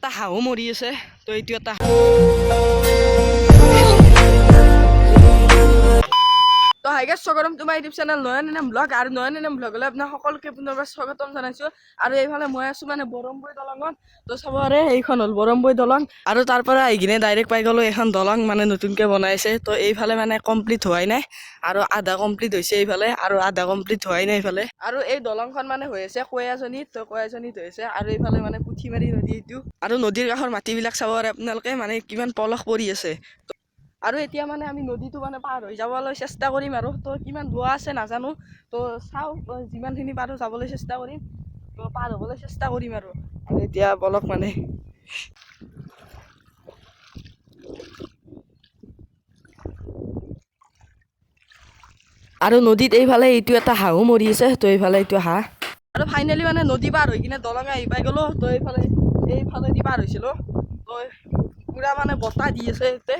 এটা হাঁহো মৰি আছে তো এইটো এটা তো হাই গাইছ স্বাগতম তোমাৰ ইউটিউব চেনেল নয়ন এনএম ব্লগ আৰু নয়ন এনএম ব্লগলৈ আপোনাক সকলোকে পুনৰবাৰ স্বাগতম জনাইছোঁ আৰু এইফালে মই আছোঁ মানে বৰমবৈ দলঙত তো চাবৰে এইখন হ'ল বৰমবৈ দলং আৰু তাৰ পৰা আহি কিনে ডাইৰেক্ট পাই গ'লোঁ এখন দলং মানে নতুনকৈ বনাইছে তো এইফালে মানে কমপ্লিট হোৱাই নাই আৰু আধা কমপ্লিট হৈছে এইফালে আৰু আধা কমপ্লিট হোৱাই নাই এইফালে আৰু এই দলংখন মানে হৈ আছে কয়াজনীত তো কয়াজনীত হৈছে আৰু এইফালে মানে পুঠিমাৰী নদী এইটো আৰু নদীৰ কাষৰ মাটিবিলাক চাব পাৰে আপোনালোকে মানে কিমান পলস পৰি আছে আৰু এতিয়া মানে আমি নদীটো মানে পাৰ হৈ যাবলৈ চেষ্টা কৰিম আৰু তো কিমান দূৰ আছে নাজানো তো চাওঁ যিমানখিনি পাৰোঁ যাবলৈ চেষ্টা কৰিম তো পাৰ হ'বলৈ চেষ্টা কৰিম আৰু এতিয়া বলক মানে আৰু নদীত এইফালে এইটো এটা হাঁহো মৰি আছে তো এইফালে এইটো হাঁহ আৰু ফাইনেলি মানে নদী পাৰ হৈ কিনে দলং আহি পাই গ'লোঁ তো এইফালেদি পাৰ হৈছিলোঁ তো পুৰা মানে বতাহ দি আছে ইয়াতে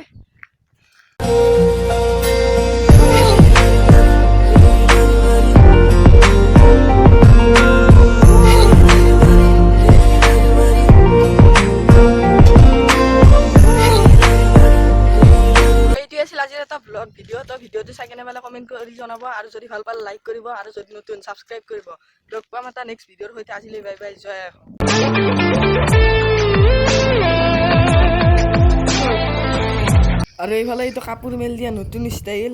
আজিৰ এটা ব্লগ ভিডিঅ' তো ভিডিঅ'টো চাই কেনে মানে কমেণ্ট কৰি জনাব আৰু যদি ভাল পালে লাইক কৰিব আৰু যদি নতুন ছাবস্ক্ৰাইব কৰিব লগ পাম এটা নেক্সট ভিডিঅ'ৰ সৈতে আজিলৈ বাই বাই জয় আৰু এইফালে এইটো কাপোৰ মেল দিয়া নতুন ষ্টাইল